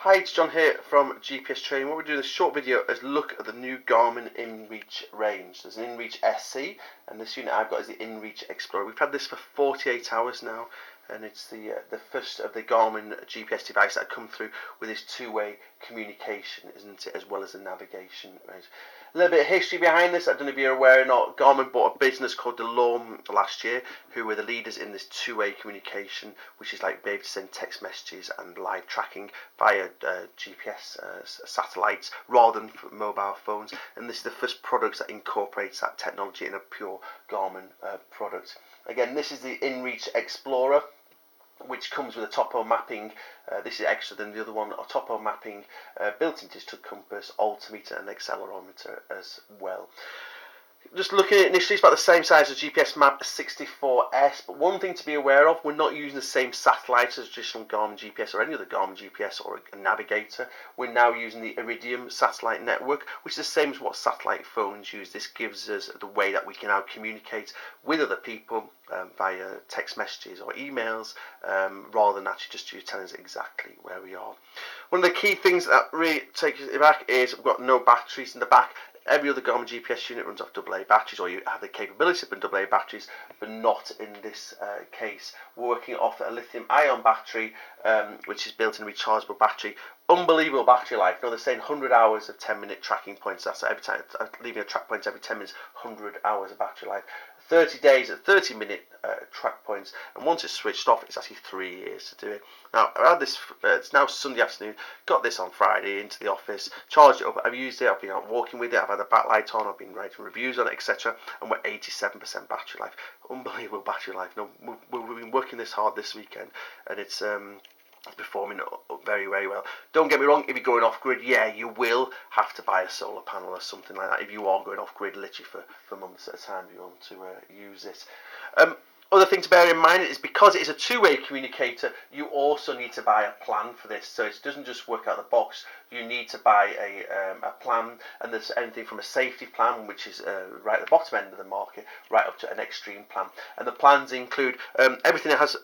Hi, it's John here from GPS Training. What we're doing this short video is look at the new Garmin inReach range. There's an inReach SC, and this unit I've got is the inReach Explorer. We've had this for 48 hours now, and it's the first of the Garmin GPS device that come through with this two-way communication, isn't it, as well as the navigation. Right. A little bit of history behind this. I don't know if you're aware or not. Garmin bought a business called Delorme last year, who were the leaders in this two-way communication, which is like being able to send text messages and live tracking via GPS satellites rather than mobile phones. And this is the first product that incorporates that technology in a pure Garmin product. Again, this is the inReach Explorer, which comes with a topo mapping. This is extra than the other one. A topo mapping built-in digital compass, altimeter and accelerometer as well. Just looking at it initially, it's about the same size as GPS Map 64S, but one thing to be aware of, we're not using the same satellite as traditional Garmin GPS or any other Garmin GPS or a navigator. We're now using the Iridium satellite network, which is the same as what satellite phones use. This gives us the way that we can now communicate with other people via text messages or emails, rather than actually just telling us exactly where we are. One of the key things that really takes it back is we've got no batteries in the back. Every other Garmin GPS unit runs off AA batteries, or you have the capability of AA batteries, but not in this case. We're working off a lithium-ion battery, which is built in a rechargeable battery. Unbelievable battery life. Now they're saying 100 hours of 10-minute tracking points. That's every time, leaving a track point every 10 minutes, 100 hours of battery life. 30 days at 30-minute track points, and once it's switched off, it's actually 3 years to do it. Now, I had this, it's now Sunday afternoon, got this on Friday into the office, charged it up, I've used it, I've been out walking with it, I've had a backlight on, I've been writing reviews on it, etc., and we're 87% battery life. Unbelievable battery life. Now, we've been working this hard this weekend, and it's performing very, very well. Don't get me wrong, if you're going off grid, yeah, you will have to buy a solar panel or something like that if you are going off grid literally for months at a time if you want to use it. Other thing to bear in mind is because it is a two-way communicator, you also need to buy a plan for this. So it doesn't just work out of the box. You need to buy a plan, and there's anything from a safety plan, which is right at the bottom end of the market, right up to an extreme plan. And the plans include everything that has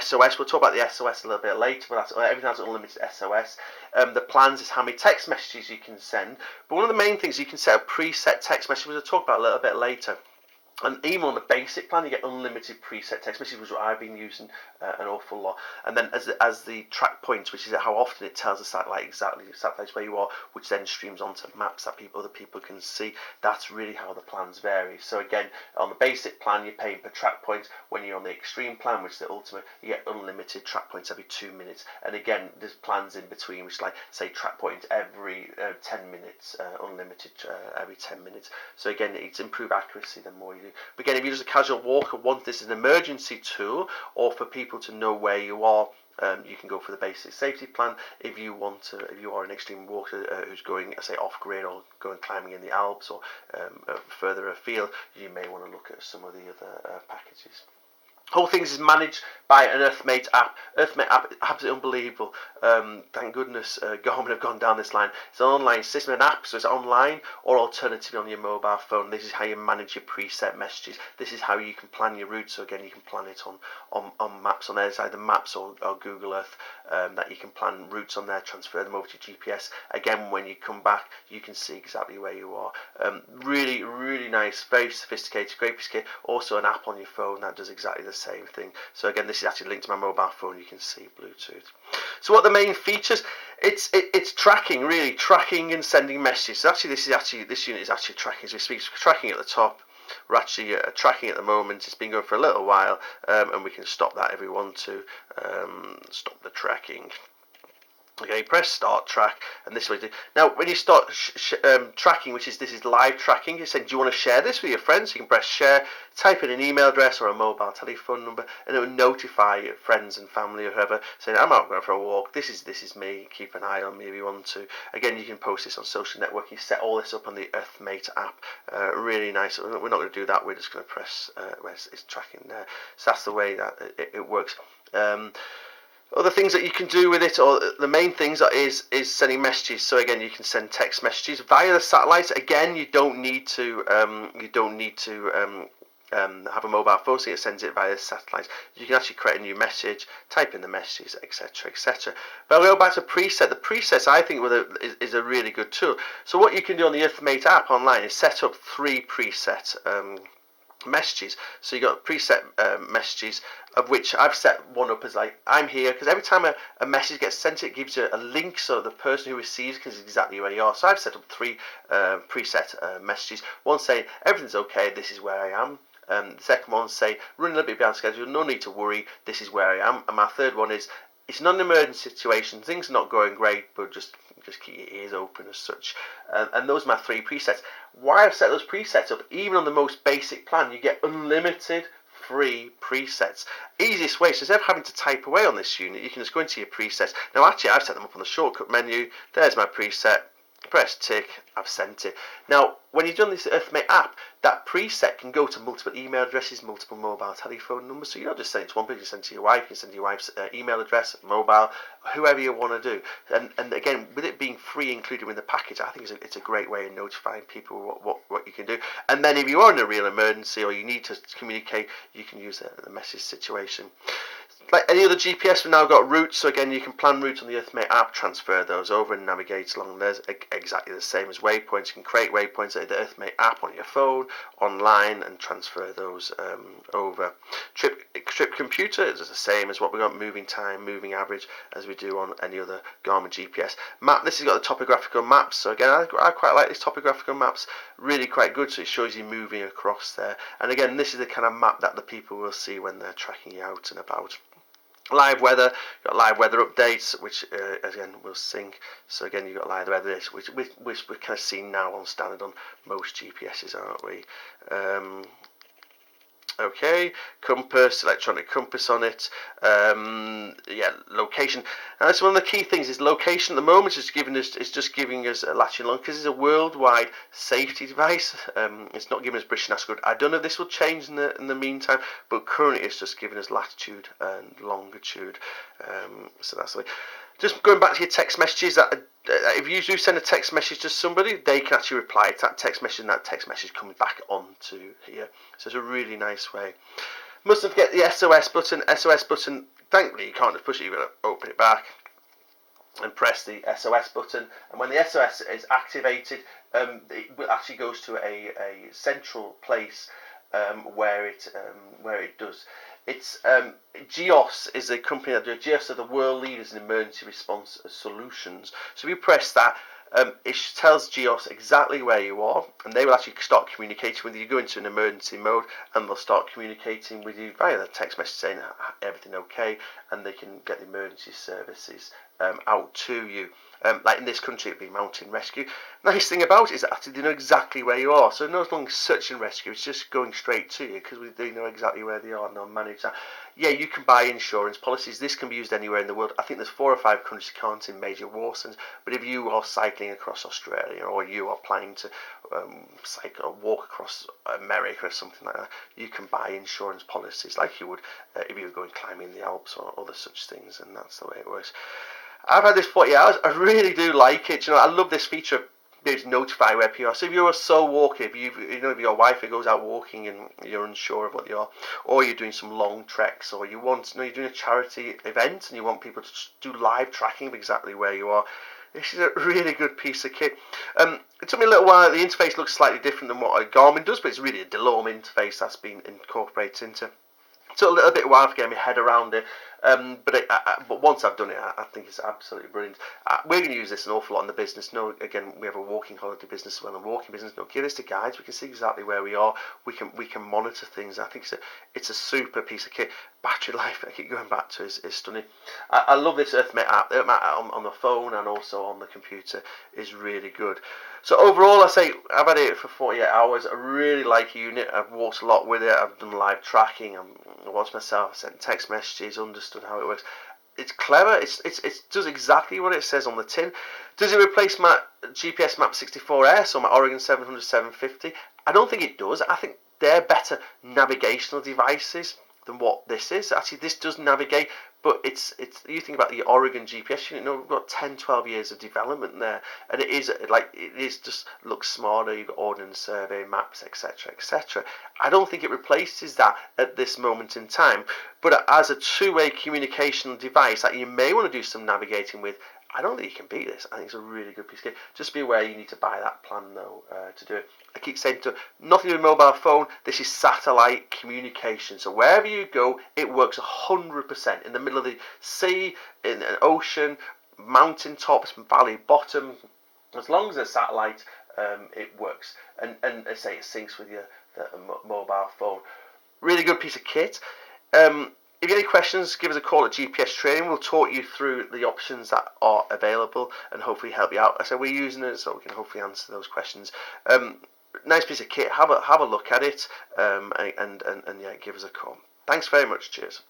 SOS. We'll talk about the SOS a little bit later, but everything has unlimited SOS. The plans is how many text messages you can send. But one of the main things, you can set up preset text messages, which we'll talk about a little bit later. And even on the basic plan, you get unlimited preset text messages, which is what I've been using an awful lot. And then as the track points, which is how often it tells the satellite exactly where you are, which then streams onto maps that other people can see. That's really how the plans vary. So again, on the basic plan, you're paying per track point. When you're on the extreme plan, which is the ultimate, you get unlimited track points every 2 minutes. And again, there's plans in between, which like say track point every 10 minutes, unlimited every 10 minutes. So again, it's improved accuracy the more you do. But again, if you're just a casual walker, want this as an emergency tool, or for people to know where you are, you can go for the basic safety plan. If you are an extreme walker who's going, say, off grid or going climbing in the Alps or further afield, you may want to look at some of the other packages. Whole thing is managed by an Earthmate app. Earthmate app is absolutely unbelievable. Thank goodness Garmin have gone down this line. It's an online system, an app, so it's online or alternatively on your mobile phone. This is how you manage your preset messages. This is how you can plan your route. So again, you can plan it on maps on there. It's either Maps or Google Earth that you can plan routes on there, transfer them over to GPS. Again, when you come back, you can see exactly where you are. Really, really nice, very sophisticated, great piece of kit. Also an app on your phone that does exactly the same thing. So again, this is actually linked to my mobile phone. You can see Bluetooth. So what are the main features? It's tracking, really tracking and sending messages. So actually, this unit is actually tracking. So we speak tracking at the top. We're actually tracking at the moment. It's been going for a little while, and we can stop that if we want to. Stop the tracking. Okay, press start track, and this way. Now, when you start tracking, this is live tracking, you say, do you want to share this with your friends? So you can press share, type in an email address or a mobile telephone number, and it will notify your friends and family or whoever, saying, I'm out going for a walk, this is me, keep an eye on me if you want to. Again, you can post this on social networking. You set all this up on the Earthmate app. Really nice. We're not going to do that, we're just going to press where it's tracking there. So that's the way that it works. Other things that you can do with it, or the main things is sending messages. So again, you can send text messages via the satellite. Again, you don't need to have a mobile phone, so it sends it via satellite. You can actually create a new message, type in the messages, etc., etc. But I'll go back to preset. The presets, I think, is a really good tool. So what you can do on the Earthmate app online is set up 3 preset messages. So you got preset messages, of which I've set one up as like, I'm here, because every time a message gets sent, it gives you a link so the person who receives can see exactly where you are. So I've set up 3 preset messages. One saying everything's okay, this is where I am. The second one say running a little bit behind schedule, no need to worry, this is where I am. And my third one is it's not an emergency situation, things are not going great, but just keep your ears open as such. And those are my 3 presets. Why I've set those presets up, even on the most basic plan, you get unlimited free presets. Easiest way, so instead of having to type away on this unit, you can just go into your presets. Now actually I've set them up on the shortcut menu. There's my preset. Press tick, I've sent it. Now, when you've done this Earthmate app, that preset can go to multiple email addresses, multiple mobile telephone numbers. So you're not just sending it to one person, you can send it to your wife, you can send to your wife's email address, mobile, whoever you want to do. And again, with it being free included in the package, I think it's a great way of notifying people what you can do. And then if you are in a real emergency or you need to communicate, you can use the message situation. Like any other GPS, we've now got routes, so again you can plan routes on the Earthmate app, transfer those over and navigate along. There's exactly the same as waypoints. You can create waypoints at the Earthmate app on your phone, online, and transfer those over. Trip computer is the same as what we got, moving time, moving average, as we do on any other Garmin GPS. Map, this has got the topographical maps, so again I quite like these topographical maps, really quite good, so it shows you moving across there. And again, this is the kind of map that the people will see when they're tracking you out and about. Live weather, you've got live weather updates, which again will sync. So again, you've got live weather, which we're kind of seeing now on standard on most GPSs, aren't we? Okay, compass, electronic compass on it. Yeah, location. And that's one of the key things is location. At the moment, is just giving us a latching long because it's a worldwide safety device. It's not giving us British and good. I don't know if this will change in the meantime, but currently it's just giving us latitude and longitude. So that's the way. Just going back to your text messages, that if you do send a text message to somebody, they can actually reply to that text message, and that text message comes back onto here. So it's a really nice way. Mustn't forget the SOS button. SOS button, thankfully you can't just push it, you've got to open it back and press the SOS button. And when the SOS is activated, it actually goes to a central place where it does. It's GEOS is a company that do GEOS are the world leaders in emergency response solutions. So if you press that, it tells GEOS exactly where you are, and they will actually start communicating with you. You go into an emergency mode, and they'll start communicating with you via the text message saying everything okay, and they can get the emergency services out to you. Like in this country, it'd be mountain rescue. Nice thing about it is that actually they know exactly where you are, so no longer search and rescue. It's just going straight to you because they know exactly where they are and they'll manage that. Yeah, you can buy insurance policies. This can be used anywhere in the world. I think there's 4 or 5 countries can't in major war zones. But if you are cycling across Australia or you are planning to cycle or walk across America or something like that, you can buy insurance policies like you would if you were going climbing the Alps or other such things, and that's the way it works. I've had this 40 hours. I really do like it. You know, I love this feature of being able to notify where people are. So if you're a sole walker, if if your wife goes out walking and you're unsure of what you are, or you're doing some long treks, or you're doing a charity event and you want people to do live tracking of exactly where you are, this is a really good piece of kit. It took me a little while. The interface looks slightly different than what a Garmin does, but it's really a Delorme interface that's been incorporated into. It took a little bit while to get my head around it, but once I've done it, I think it's absolutely brilliant. We're going to use this an awful lot in the business. No, again, we have a walking holiday business as well, and walking business. No, give us the guides. We can see exactly where we are. We can monitor things. I think it's a super piece of kit. Battery life, I keep going back to, is stunning. I love this Earthmate app. On the phone and also on the computer is really good. So overall, I say I've had it for 48 hours. I really like the unit. I've walked a lot with it. I've done live tracking. I've watched myself, sent text messages, understood how it works. It's clever. It does exactly what it says on the tin. Does it replace my GPS Map 64S or my Oregon 700, 750? I don't think it does. I think they're better navigational devices. than what this is. Actually, this does navigate, but it's you think about the Oregon GPS unit. We've got 10, 12 years of development there, and it is just looks smarter. You've got ordnance survey, maps, etc., etc. I don't think it replaces that at this moment in time, but as a two-way communication device that you may want to do some navigating with, I don't think you can beat this. I think it's a really good piece of kit. Just be aware you need to buy that plan though to do it. I keep saying to nothing to do with mobile phone. This is satellite communication. So wherever you go, it works 100% in the middle of the sea, in an ocean, mountain tops, valley bottom. As long as a satellite, it works. And I say it syncs with your mobile phone. Really good piece of kit. If you have any questions, give us a call at GPS Training. We'll talk you through the options that are available and hopefully help you out. So we're using it, so we can hopefully answer those questions. Nice piece of kit. Have a look at it, and yeah, give us a call. Thanks very much. Cheers.